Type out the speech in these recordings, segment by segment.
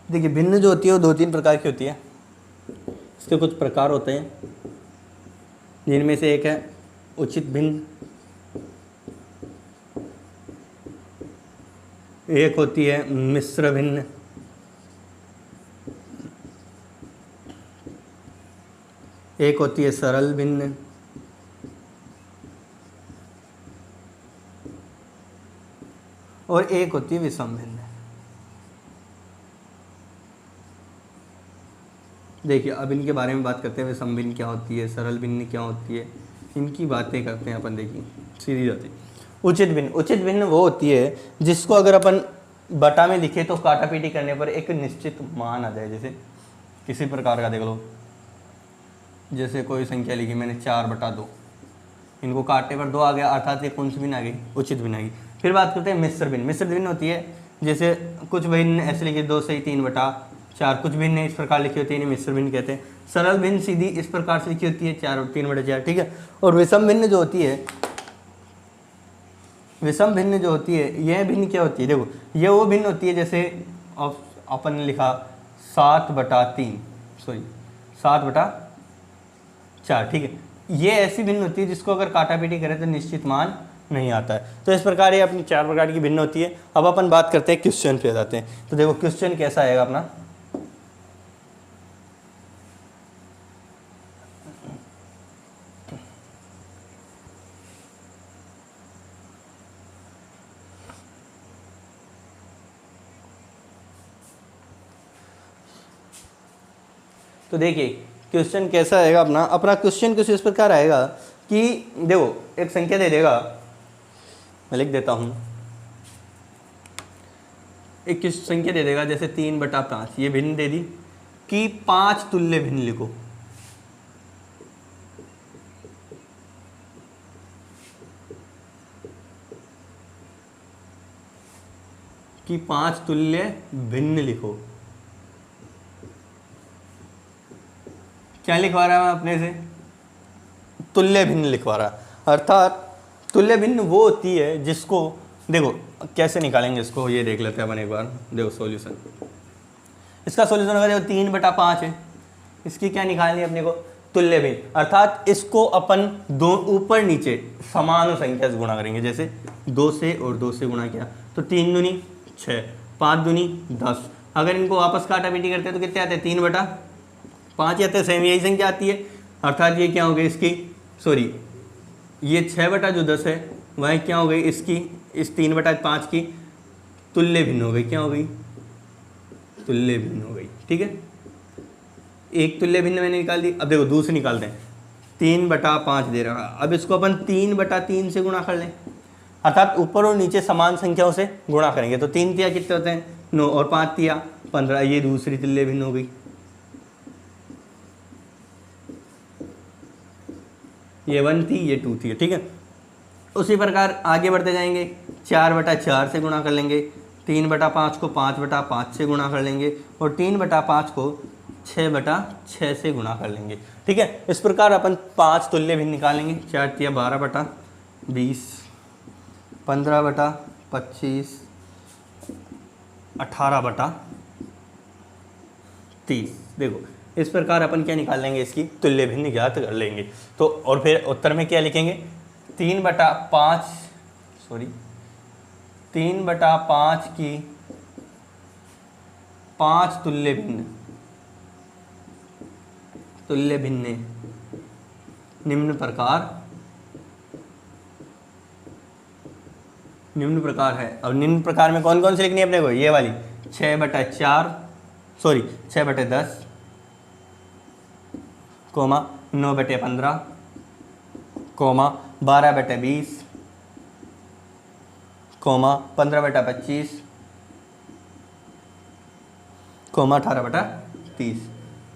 देखिए भिन्न जो होती है वो 2-3 प्रकार की होती है। इसके कुछ प्रकार होते हैं, जिनमें से एक है उचित भिन्न, एक होती है मिश्र भिन्न, एक होती है सरल भिन्न, और एक होती है विषम भिन्न। देखिए अब इनके बारे में बात करते हैं, विषम भिन्न क्या होती है, सरल भिन्न क्या होती है, इनकी बातें करते हैं अपन। देखिए सीधी जाती। उचित भिन्न, उचित भिन्न वो होती है जिसको अगर अपन बटा में लिखे तो काटापीटी करने पर एक निश्चित मान आ जाए। जैसे किसी प्रकार का देख लो, जैसे कोई संख्या लिखी मैंने 4/2, इनको काटने पर 2 आ गया, अर्थात ये कौन सी भिन्न आ गई, उचित भिन्न आ गई। फिर बात करते हैं मिश्र भिन्न। मिश्र भिन्न होती है जैसे कुछ भिन्न ऐसे लिखे 2 से 3/4, कुछ भिन्न इस प्रकार लिखी होती है, इन्हें मिश्र भिन्न कहते हैं। सरल भिन्न सीधी इस प्रकार से लिखी होती है 4/3/4, ठीक है। और विषम भिन्न जो होती है, विषम भिन्न जो होती है, यह भिन्न क्या होती है, देखो ये वो भिन्न होती है जैसे अपन ने लिखा 7/3, सॉरी 7/4, ठीक है। ये ऐसी भिन्न होती है जिसको अगर काटापीटी करें तो निश्चित मान नहीं आता है। तो इस प्रकार ये अपनी 4 प्रकार की भिन्न होती है। अब अपन बात करते हैं क्वेश्चन पे जाते हैं। तो देखो क्वेश्चन कैसा आएगा अपना, तो देखिए क्वेश्चन कैसा आएगा अपना। अपना क्वेश्चन कुछ इस प्रकार आएगा कि देखो एक संख्या दे देगा, मैं लिख देता हूं, एक संख्या दे देगा जैसे 3/5, ये भिन्न दे दी कि 5 तुल्य भिन्न लिखो। कि 5 तुल्य भिन्न लिखो। क्या लिखवा रहा है मैं अपने से, तुल्य भिन्न लिखवा रहा है। अर्थात तुल्य भिन्न वो होती है जिसको, देखो कैसे निकालेंगे इसको, ये देख लेते हैं अपन एक बार। देखो सॉल्यूशन, इसका सॉल्यूशन होगा, देखो 3/5 है, इसकी क्या निकालनी है अपने को, तुल्य भिन्न। अर्थात इसको अपन दो ऊपर नीचे समान संख्या से गुणा करेंगे। जैसे 2 से और 2 से गुणा किया तो 3 दूनी 6, 5 दूनी 10। अगर इनको वापस काटापीटी करते हैं तो कितने आते हैं, 3/5 आते हैं, सेम यही संख्या आती है। अर्थात ये क्या हो गई इसकी, सॉरी ये 6/10 है, वह क्या हो गई इसकी, इस 3/5 की तुल्य भिन्न हो गई। क्या हो गई, तुल्य भिन्न हो गई, ठीक है। एक तुल्य भिन्न मैंने निकाल दी। अब देखो दूसरी निकालते हैं, 3/5 दे रहा है, अब इसको अपन 3/3 से गुणा कर लें। अर्थात ऊपर और नीचे समान संख्याओं से गुणा करेंगे तो 3 तिया कितने होते हैं, 9, और 5 तिया 15, ये दूसरी तुल्य भिन्न हो गई। ये 1 थी, ये 2 थी, ठीक है। उसी प्रकार आगे बढ़ते जाएंगे, 4/4 से गुणा कर लेंगे, 3/5 को 5/5 से गुणा कर लेंगे, और 3/5 को 6/6 से गुणा कर लेंगे, ठीक है। इस प्रकार अपन 5 तुल्य भिन्न निकालेंगे। 4 तिया 12/20, 15/25, 18/30। देखो इस प्रकार अपन क्या निकाल लेंगे, इसकी तुल्य भिन्न ज्ञात कर लेंगे। तो और फिर उत्तर में क्या लिखेंगे, 3/5 की 5 तुल्य भिन्न निम्न प्रकार है। अब निम्न प्रकार में कौन कौन सी लिखनी है अपने को, ये वाली 6/10, 9/15, 12/20, 15/25, 18/30।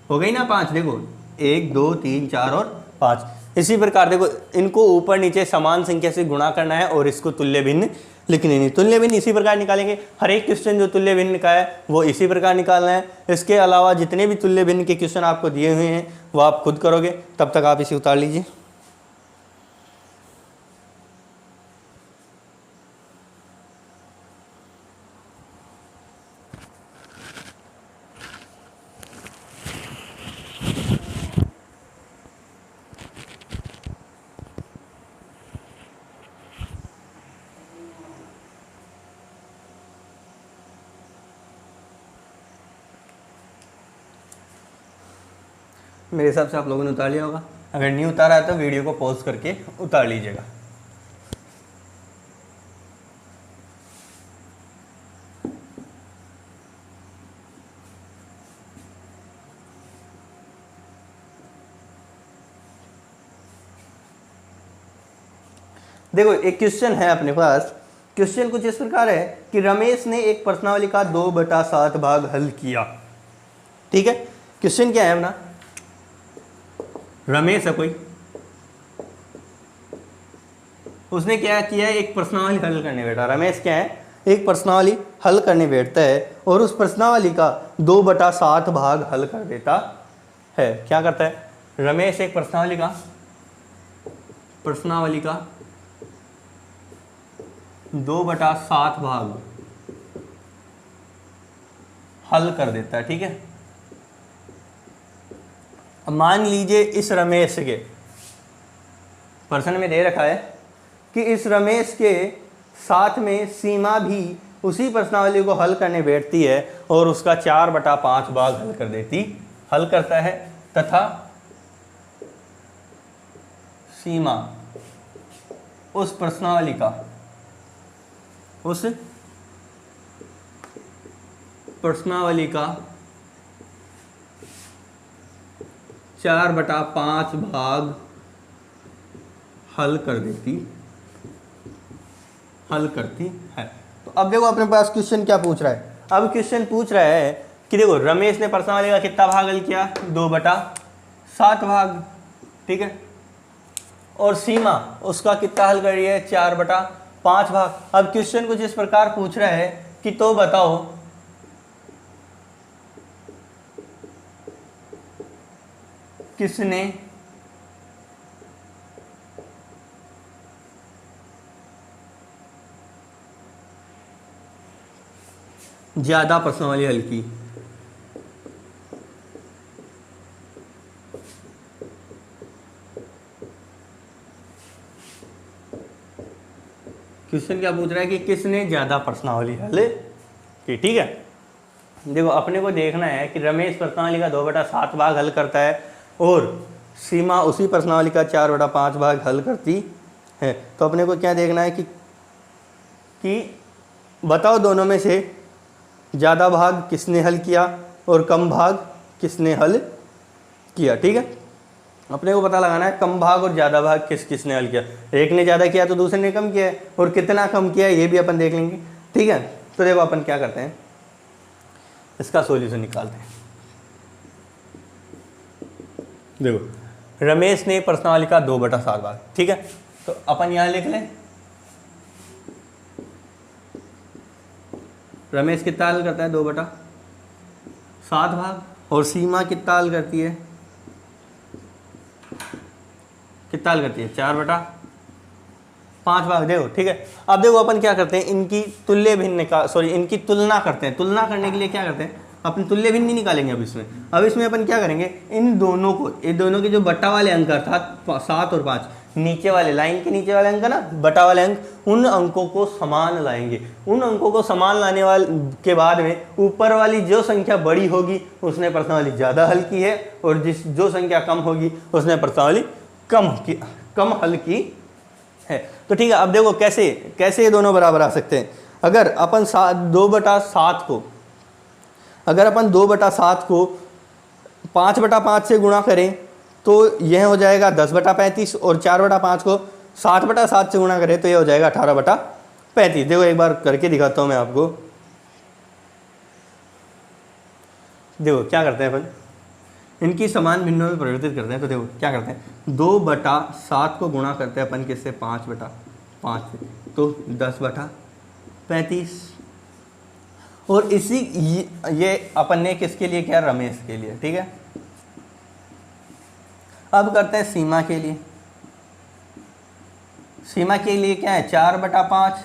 हो गई ना 5। देखो 1, 2, 3, 4 और 5। इसी प्रकार देखो इनको ऊपर नीचे समान संख्या से गुणा करना है और इसको तुल्य भिन्न लिखनी नहीं। तुल्य भिन्न इसी प्रकार निकालेंगे। हर एक क्वेश्चन जो तुल्य भिन्न का है वो इसी प्रकार निकालना है। इसके अलावा जितने भी तुल्य भिन्न के क्वेश्चन आपको दिए हुए हैं वो आप खुद करोगे। तब तक आप इसे उतार लीजिए। मेरे हिसाब से आप लोगों ने उतार लिया होगा, अगर नहीं उतारा है तो वीडियो को पॉज करके उतार लीजिएगा। देखो एक क्वेश्चन है अपने पास, क्वेश्चन कुछ इस प्रकार है कि रमेश ने एक प्रश्नावली का 2/7 भाग हल किया। ठीक है, क्वेश्चन क्या है अपना, रमेश है कोई, उसने क्या किया, एक प्रश्नावली हल करने बैठा। रमेश क्या है, एक प्रश्नावली हल करने बैठता है और उस प्रश्नावली का 2/7 भाग हल कर देता है। क्या करता है रमेश, एक प्रश्नावली का 2/7 भाग हल कर देता है। ठीक है, अब मान लीजिए इस रमेश के प्रश्न में दे रखा है कि इस रमेश के साथ में सीमा भी उसी प्रश्नावली को हल करने बैठती है और उसका 4/5 भाग हल करता है, तथा सीमा उस प्रश्नावली का 4/5 भाग हल करती है। तो अब देखो अपने पास क्वेश्चन क्या पूछ रहा है, अब क्वेश्चन पूछ रहा है कि देखो रमेश ने प्रश्नावली का कितना भाग हल किया, 2/7 भाग। ठीक है, और सीमा उसका कितना हल कर रही है, 4/5 भाग। अब क्वेश्चन कुछ इस प्रकार पूछ रहा है कि तो बताओ किसने ज्यादा प्रश्नावली हल की। क्वेश्चन क्या पूछ रहा है कि किसने ज्यादा प्रश्नावली हल की। ठीक है, देखो अपने को देखना है कि रमेश प्रश्नावली का 2/7 भाग हल करता है और सीमा उसी प्रश्नावली का 4/5 भाग हल करती है। तो अपने को क्या देखना है कि बताओ दोनों में से ज़्यादा भाग किसने हल किया और कम भाग किसने हल किया। ठीक है, अपने को पता लगाना है कम भाग और ज़्यादा भाग किसने हल किया। एक ने ज़्यादा किया तो दूसरे ने कम किया है, और कितना कम किया है ये भी अपन देख लेंगे। ठीक है, तो देखो अपन क्या करते हैं, इसका सॉल्यूशन निकालते हैं। देखो रमेश ने प्रश्नावली का 2/7 भाग, ठीक है, तो अपन यहाँ लिख लें रमेश कितना हल करता है, 2/7 भाग, और सीमा कितना हल करती है, 4/5 भाग। देखो ठीक है, अब देखो अपन क्या करते हैं, इनकी इनकी तुलना करते हैं। तुलना करने के लिए क्या करते हैं, अपन तुल्य भिन्न नहीं निकालेंगे अब इसमें अपन क्या करेंगे, इन दोनों के जो बटा वाले अंक अर्थात 7 और 5, नीचे वाले लाइन के नीचे वाले अंक ना, बटा वाले अंक, उन अंकों को समान लाएंगे। उन अंकों को समान लाने वाले के बाद में ऊपर वाली जो संख्या बड़ी होगी उसने प्रश्नावली ज़्यादा हल की है, और जो संख्या कम होगी उसने प्रश्नावली कम हल की है। तो ठीक है, अब देखो कैसे ये दोनों बराबर आ सकते हैं। अगर अपन 2/7 को 5/5 से गुणा करें तो यह हो जाएगा 10/35, और 4/5 को 7/7 से गुणा करें तो यह हो जाएगा 18/35। देखो एक बार करके दिखाता हूँ मैं आपको। देखो क्या करते हैं अपन, इनकी समान भिन्नों में परिवर्तित करते हैं। तो देखो क्या करते हैं, 2/7 को गुणा करते हैं अपन किससे, 5/5 से, तो 10/35। और ये अपन ने किसके लिए किया, रमेश के लिए। ठीक है, अब करते हैं सीमा के लिए। सीमा के लिए क्या है, 4/5,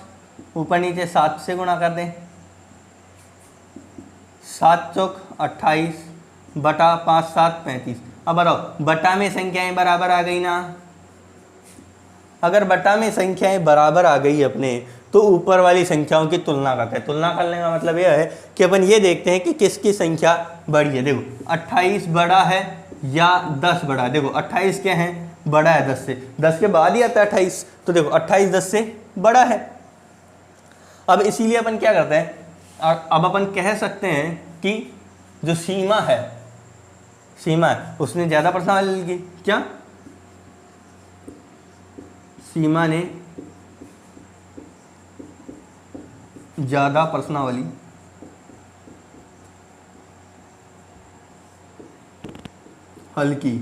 ऊपर नीचे 7 से गुणा कर दें, 7 चौक 28 बटा 5 7 35। अब बताओ बटा में संख्याएं बराबर आ गई ना। अगर बटा में संख्याएं बराबर आ गई अपने, तो ऊपर वाली संख्याओं की तुलना करते हैं। तुलना करने का मतलब यह है कि अपन ये देखते हैं कि किसकी संख्या बड़ी है। देखो 28 बड़ा है या 10 बड़ा है। देखो 28 क्या है, बड़ा है 10 से, 10 के बाद ही आता है 28, तो देखो 28 10 से बड़ा है। अब इसीलिए अपन क्या करते हैं, अब अपन कह सकते हैं कि जो सीमा है उसने ज़्यादा प्रश्नावली की, क्या सीमा ने ज़्यादा प्रश्नावली हल की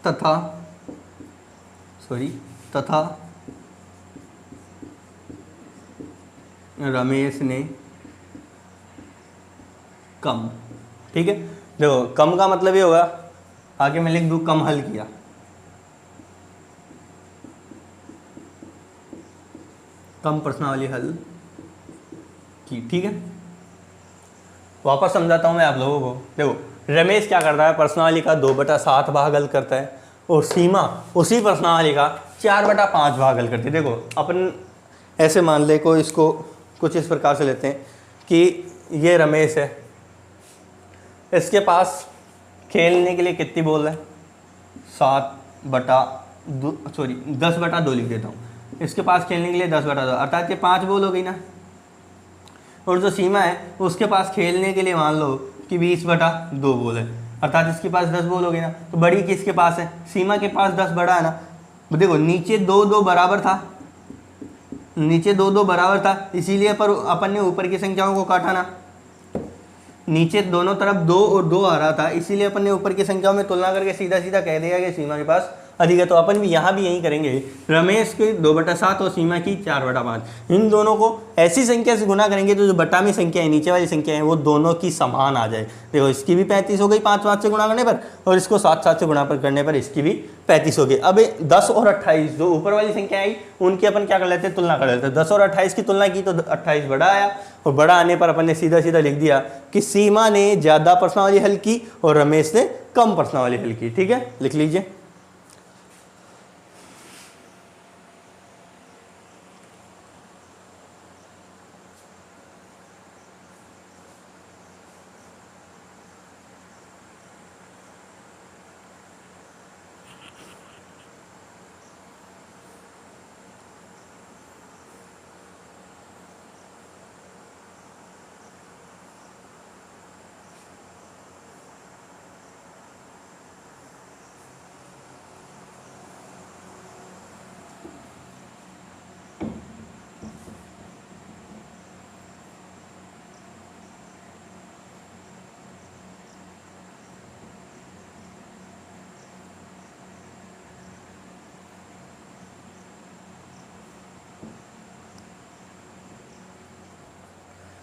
तथा रमेश ने कम। ठीक है, देखो कम का मतलब ये होगा, आगे मैं लिख दूं कम हल किया, कम प्रश्नावली हल की। ठीक है, वापस समझाता हूं मैं आप लोगों को। देखो रमेश क्या करता है, प्रश्नावली का 2/7 भाग हल करता है, और सीमा उसी प्रश्नावली का 4/5 भाग हल करती है। देखो अपन ऐसे मान ले को, इसको कुछ इस प्रकार से लेते हैं कि ये रमेश है, इसके पास खेलने के लिए कितनी बॉल है, 10/2 लिख देता हूँ। इसके पास खेलने के लिए 10/2, अर्थात ये 5 बॉल हो गई ना। और जो सीमा है उसके पास खेलने के लिए मान लो कि 20/2 बॉल है, अर्थात इसके पास 10 बॉल हो गई ना। तो बड़ी किसके पास है, सीमा के पास 10 बड़ा है ना। देखो नीचे 2 बराबर था, इसीलिए पर अपन ने ऊपर की संख्याओं को काटा ना। नीचे दोनों तरफ 2 और 2 आ रहा था, इसीलिए अपन ने ऊपर की संख्याओं में तुलना करके सीधा सीधा कह दिया कि सीमा के पास अधिक है। तो अपन भी यहाँ भी यही करेंगे, रमेश के 2/7 और सीमा की 4/5, इन दोनों को ऐसी संख्या से गुना करेंगे तो जो बटा में संख्या है, नीचे वाली संख्या है, वो दोनों की समान आ जाए। देखो इसकी भी 35 हो गई 5 से गुणा करने पर, और इसको 7 से गुणा करने पर इसकी भी 35 हो गई। अब 10 और 28 जो ऊपर वाली संख्या आई उनकी अपन क्या कर लेते हैं, तुलना कर लेते हैं। 10 और 28 की तुलना की तो 28 बड़ा आया, और बड़ा आने पर अपन ने सीधा सीधा लिख दिया कि सीमा ने ज़्यादा प्रश्नावली हल की और रमेश ने कम प्रश्नावली हल की। ठीक है, लिख लीजिए।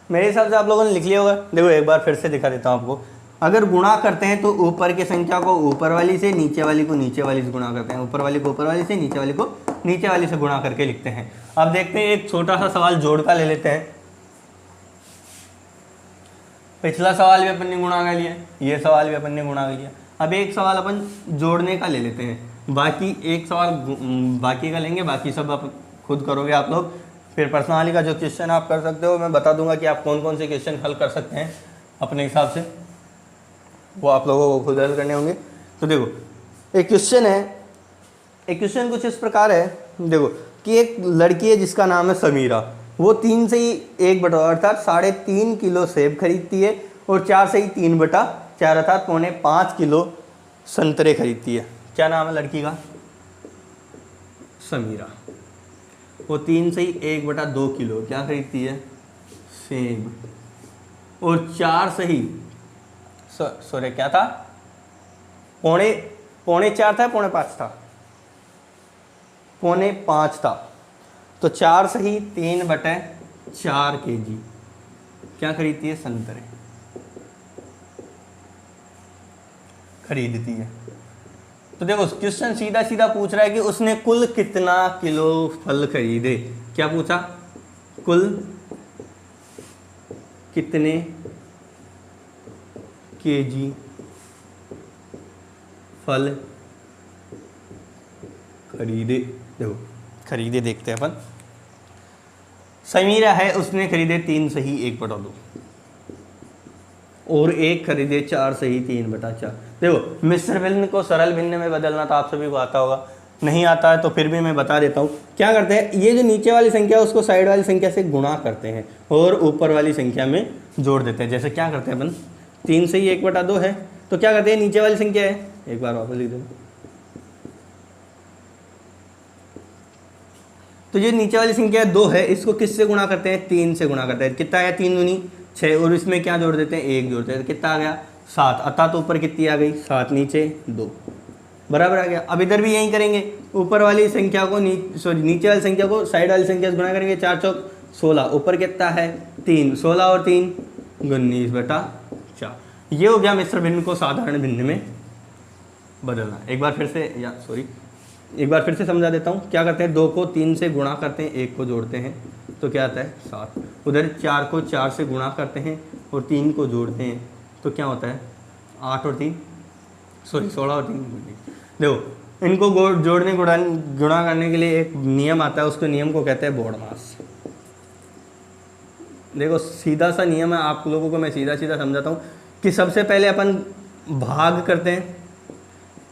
मेरे हिसाब से आप लोगों ने लिख लिया होगा। देखो एक बार फिर से दिखा देता हूँ आपको। अगर गुणा करते हैं तो ऊपर की संख्या को ऊपर वाली से, नीचे वाली को नीचे वाली से गुणा करते हैं, ऊपर वाली को ऊपर वाली से, नीचे वाली को नीचे वाली से गुणा करके लिखते हैं। अब देखते हैं, एक छोटा सा सवाल जोड़ का ले लेते हैं। पिछला सवाल भी अपन ने गुणा कर लिया, ये सवाल भी अपन ने गुणा कर लिया। अब एक सवाल अपन जोड़ने का ले लेते हैं, बाकी एक सवाल बाकी का लेंगे, बाकी सब आप खुद करोगे आप लोग। फिर पर्सनाली का जो क्वेश्चन आप कर सकते हो, मैं बता दूंगा कि आप कौन कौन से क्वेश्चन हल कर सकते हैं अपने हिसाब से, वो आप लोगों को खुद हल करने होंगे। तो देखो एक क्वेश्चन है, एक क्वेश्चन कुछ इस प्रकार है, देखो कि एक लड़की है जिसका नाम है समीरा, वो 3 से ही 1/2 अर्थात 3.5 किलो सेब खरीदती है, और 4 से ही 3/4 अर्थात 4.5 किलो संतरे खरीदती है। क्या नाम है लड़की का? समीरा। वो 3 से ही 1/2 किलो क्या खरीदती है? सेब। और 4 से ही सॉरी क्या था, 4.5 था, 4.5 था, 4.5 था। तो 4 से ही 3/4 kg क्या खरीदती है? संतरे खरीदती है। तो देखो क्वेश्चन सीधा सीधा पूछ रहा है कि उसने कुल कितना किलो फल खरीदे। क्या पूछा? कुल कितने केजी फल खरीदे। देखो खरीदे देखते हैं अपन। समीरा है, उसने खरीदे 3 से ही 1/2। और 1 खरीदे 4 सही 3/4। देखो मिश्र भिन्न को सरल भिन्न में बदलना तो आप सभी को आता होगा, नहीं आता है तो फिर भी मैं बता देता हूँ। क्या करते हैं, ये जो नीचे वाली संख्या है उसको साइड वाली संख्या से गुणा करते हैं और ऊपर वाली संख्या में जोड़ देते हैं। जैसे क्या करते हैं अपन, 3 से ही 1/2 है तो क्या करते हैं, नीचे वाली संख्या है, एक बार वापस लिख दो, तो ये नीचे वाली संख्या 2 है, इसको किससे गुणा करते हैं, 3 से गुणा करते हैं। कितना आया, 3 दूनी 6 और इसमें क्या जोड़ देते हैं, 1 जोड़ते हैं, तो कितना आ गया 7। अतः तो ऊपर कितनी आ गई 7, नीचे 2 बराबर आ गया। अब इधर भी यही करेंगे, ऊपर वाली संख्या को नीचे वाली संख्या को साइड वाली संख्या से गुणा करेंगे, 4 चौक 16, ऊपर कितना है 3, 16 और 3 19/4। ये हो गया मिश्र भिन्न को साधारण भिन्न में बदलना। एक बार फिर से समझा देता हूँ। क्या करते हैं, 2 को 3 से गुणा करते हैं, 1 को जोड़ते हैं तो क्या आता है 7। उधर 4 को 4 से गुणा करते हैं और 3 को जोड़ते हैं तो क्या होता है 8 और 3 16 और 3। देखो इनको जोड़ने गुणा करने के लिए एक नियम आता है, उसको नियम को कहते हैं बोर्डमास। देखो सीधा सा नियम है, आप लोगों को मैं सीधा समझाता हूँ कि सबसे पहले अपन भाग करते हैं।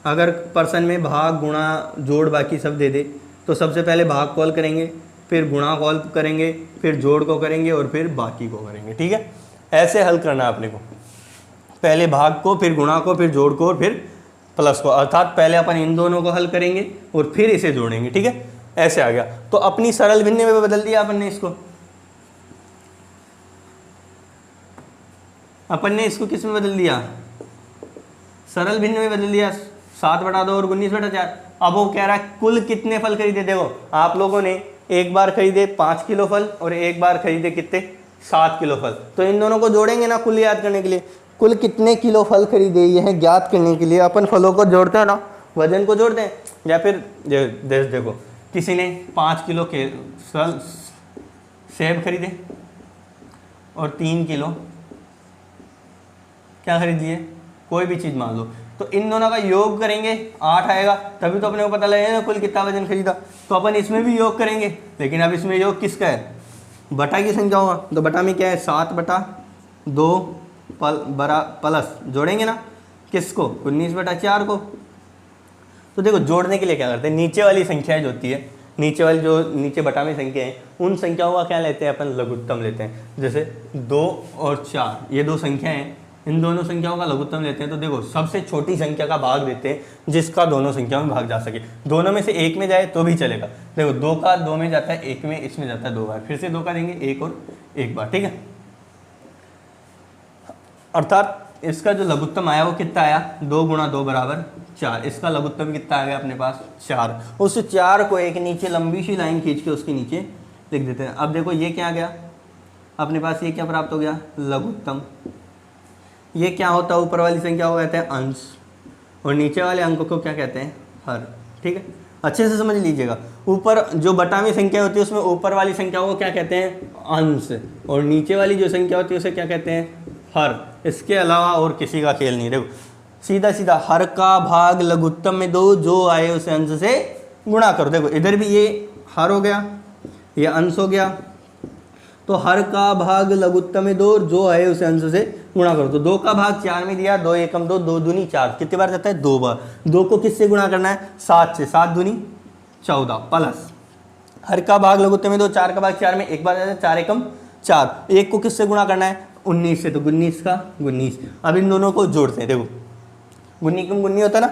अगर पर्सन में भाग गुणा जोड़ बाकी सब दे दे तो सबसे पहले भाग कॉल करेंगे, फिर गुणा कॉल करेंगे, फिर जोड़ को करेंगे और फिर बाकी को करेंगे। ठीक है, ऐसे हल करना है अपने को, पहले भाग को, फिर गुणा को, फिर जोड़ को और फिर प्लस को। अर्थात पहले अपन इन दोनों को हल करेंगे और फिर इसे जोड़ेंगे। ठीक है, ऐसे आ गया। तो अपनी सरल भिन्न में बदल दिया अपन ने इसको, किस में बदल दिया, सरल भिन्न में बदल दिया, 7/2 और 19/4। अब वो कह रहा है कुल कितने फल खरीदे। देखो आप लोगों ने एक बार खरीदे 5 किलो फल और एक बार खरीदे कितने 7 किलो फल, तो इन दोनों को जोड़ेंगे ना कुल याद करने के लिए। कुल कितने किलो फल खरीदे ये है ज्ञात करने के लिए अपन फलों को जोड़ते हैं ना, वजन को जोड़ते हैं। या फिर देखो किसी ने 5 किलो के सेब खरीदे और 3 किलो क्या खरीद लिए, कोई भी चीज़ मान लो, तो इन दोनों का योग करेंगे 8 आएगा, तभी तो अपने को पता लगेगा कुल कितना वजन खरीदा। तो अपन इसमें भी योग करेंगे, लेकिन अब इसमें योग किसका है, बटा की संख्या होगा। तो बटा में क्या है 7/2 प्लस जोड़ेंगे ना किसको 19/4 को। तो देखो जोड़ने के लिए क्या करते हैं, नीचे वाली संख्या जो होती है, नीचे वाली जो नीचे बटा में संख्या है उन संख्याओं का क्या लेते हैं अपन, लघुत्तम लेते हैं। जैसे 2 और 4 ये 2 संख्याएं हैं, इन दोनों संख्याओं का लघुत्तम लेते हैं। तो देखो सबसे छोटी संख्या का भाग देते हैं जिसका दोनों संख्याओं में भाग जा सके। दोनों में से एक में जाए तो भी चलेगा। देखो 2 का 2 में जाता है, 1 में इसमें जाता है 2 बार, फिर से 2 का देंगे 1 और 1 बार। ठीक है, अर्थात इसका जो लघुत्तम आया वो कितना आया, 2 × 2 = 4। इसका लघुत्तम कितना आ गया अपने पास 4। उस 4 को एक नीचे लंबी सी लाइन खींच के उसके नीचे लिख देते हैं। अब देखो ये क्या आ गया अपने पास, ये क्या प्राप्त हो गया, लघुत्तम। ये क्या होता है, ऊपर वाली संख्या को कहते हैं अंश और नीचे वाले अंक को क्या कहते हैं, हर। ठीक है, अच्छे से समझ लीजिएगा। ऊपर जो बटा में संख्या होती है उसमें ऊपर वाली संख्या को क्या कहते हैं, अंश, और नीचे वाली जो संख्या होती है उसे क्या कहते हैं, हर। इसके अलावा और किसी का खेल नहीं। देखो सीधा सीधा हर का भाग लघुत्तम में 2, जो आए उसे अंश से गुणा करो। देखो इधर भी ये हर हो गया, ये अंश हो गया, तो हर का भाग लघुत्तम में 2, जो आए उसे अंश से गुणा करो। तो 2 का भाग 4 में दिया, 2 एकम 2, 2 दूनी 4, कितनी बार जाता है 2 बार। 2 को किससे गुणा करना है, 7 से, 7 दूनी 14 प्लस हर का भाग लघुत्तम में 2, 4 का भाग 4 में एक बार जाता है, 4 एकम 4। 1 को किससे गुणा करना है 19 से, तो 19 का 19। अब इन दोनों को जोड़ते हैं। देखो 19 कम 19 होता है ना।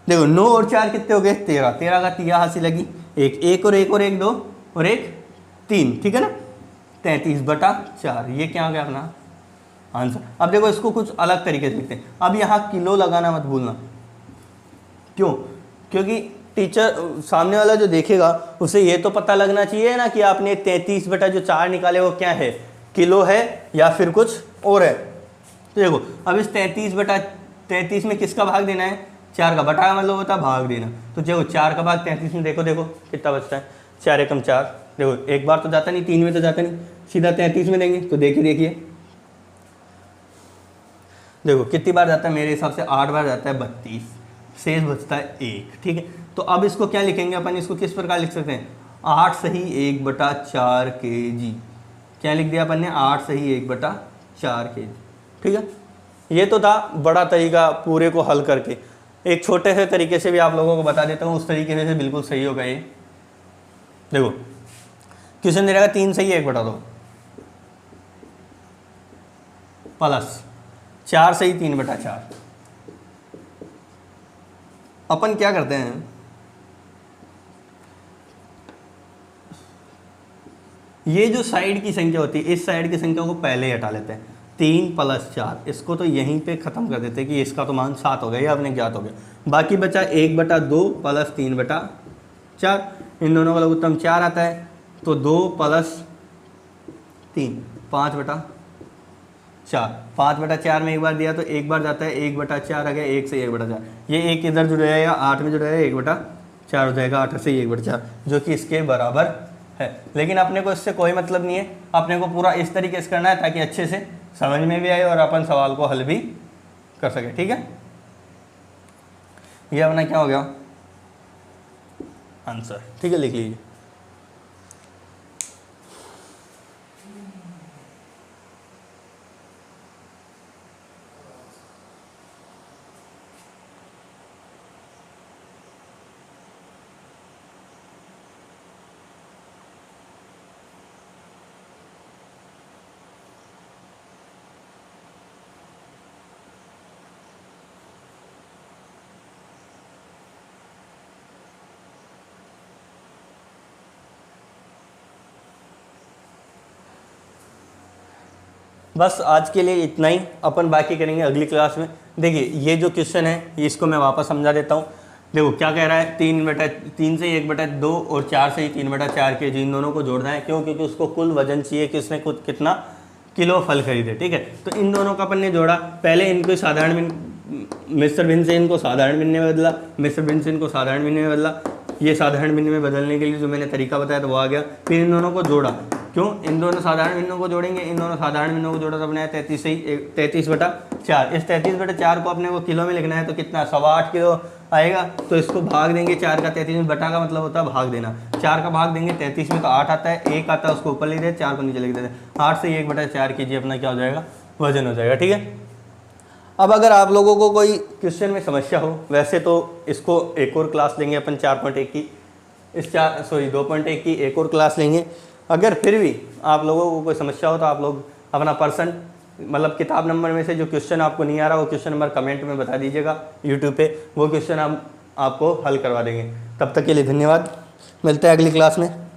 देखो 9 और 4 कितने हो गए 13, 13 का 3 हाथ से लगी, 1 और 1 और 1 2 और 1 3। ठीक है ना, 33/4। ये क्या आ गया अपना आंसर। अब देखो इसको कुछ अलग तरीके से लिखते हैं। अब यहाँ किलो लगाना मत भूलना, क्यों, क्योंकि टीचर सामने वाला जो देखेगा उसे ये तो पता लगना चाहिए ना कि आपने 33/4 निकाले वो क्या है, किलो है या फिर कुछ और है। तो देखो अब इस 33/33 में किसका भाग देना है, 4 का। बटा मतलब होता है भाग देना। तो देखो 4 का भाग 33 में, देखो कितना बचता है, 4 एकम 4। देखो एक बार तो जाता नहीं, 3 में तो जाता नहीं, सीधा 33 में देंगे। तो देखिए देखो कितनी बार जाता है, मेरे हिसाब से 8 बार जाता है, 32, शेष बचता है 1। ठीक है, तो अब इसको क्या लिखेंगे अपन, इसको किस प्रकार लिख सकते हैं, 8 सही 1/4 kg। क्या लिख दिया अपन ने, 8 सही 1/4 kg। ठीक है, ये तो था बड़ा तरीका पूरे को हल करके। एक छोटे से तरीके से भी आप लोगों को बता देता हूँ, उस तरीके से बिल्कुल सही होगा ये। देखो क्वेश्चन दे रहेगा 3 सही 1/2 प्लस 4 सही 3/4। अपन क्या करते हैं, ये जो साइड की संख्या होती है इस साइड की संख्या को पहले ही हटा लेते हैं। 3 + 4 इसको तो यहीं पे ख़त्म कर देते हैं कि इसका तो मान 7 हो गया, ये आपने ज्ञात हो गया। बाकी बचा 1/2 + 3/4, इन दोनों का लघुत्तम 4 आता है, तो 2 + 3 5/4। 5/4 में एक बार दिया तो एक बार जाता है, 1/4 आ गया, 1 से 1/4, ये एक इधर जुड़ जाएगा 8 में जुड़ जाएगा, 1/4 हो जाएगा, 8 से 1/4 जो कि इसके बराबर है। लेकिन अपने को इससे कोई मतलब नहीं है, अपने को पूरा इस तरीके से करना है ताकि अच्छे से समझ में भी आए और अपन सवाल को हल भी कर सके। ठीक है, ये अपना क्या हो गया आंसर। ठीक है, लिख लीजिए। बस आज के लिए इतना ही, अपन बाकी करेंगे अगली क्लास में। देखिए ये जो क्वेश्चन है इसको मैं वापस समझा देता हूँ। देखो क्या कह रहा है, 3 से 1/2 और 4 से 3/4 के जी, इन दोनों को जोड़ना है। क्यों? क्योंकि उसको कुल वजन चाहिए कि उसने कुछ कितना किलो फल खरीदे। ठीक है, तो इन दोनों का अपन ने जोड़ा। पहले इनको साधारण मिश्र भिन्न से इनको साधारण भिन्न में बदला, मिश्र भिन्न से इनको साधारण भिन्न में बदला। ये साधारण भिन्न में बदलने के लिए जो मैंने तरीका बताया तो वो आ गया। फिर इन दोनों को जोड़ा। क्यों? इन दोनों साधारण भिन्नों को जोड़ेंगे, इन दोनों साधारण भिन्नों को जोड़ा तो अपने 33/4। इस 33/4 को अपने को किलो में लिखना है, तो कितना 8.25 किलो आएगा। तो इसको भाग देंगे 4 का 33 में, बटा का मतलब होता है भाग देना। 4 का भाग देंगे 33 में तो 8 आता है, 1 आता है उसको ऊपर लिख देते, 4 को नीचे लिख देते। 8 से 1/4 के जी अपना क्या हो जाएगा, वजन हो जाएगा। ठीक है, अब अगर आप लोगों को कोई क्वेश्चन में समस्या हो, वैसे तो इसको एक और क्लास लेंगे अपन 4.1 की, 2.1 की एक और क्लास लेंगे। अगर फिर भी आप लोगों को कोई समस्या हो तो आप लोग अपना मतलब किताब नंबर में से जो क्वेश्चन आपको नहीं आ रहा वो क्वेश्चन नंबर कमेंट में बता दीजिएगा यूट्यूब पे, वो क्वेश्चन हम आपको हल करवा देंगे। तब तक के लिए धन्यवाद, मिलते हैं अगली क्लास में।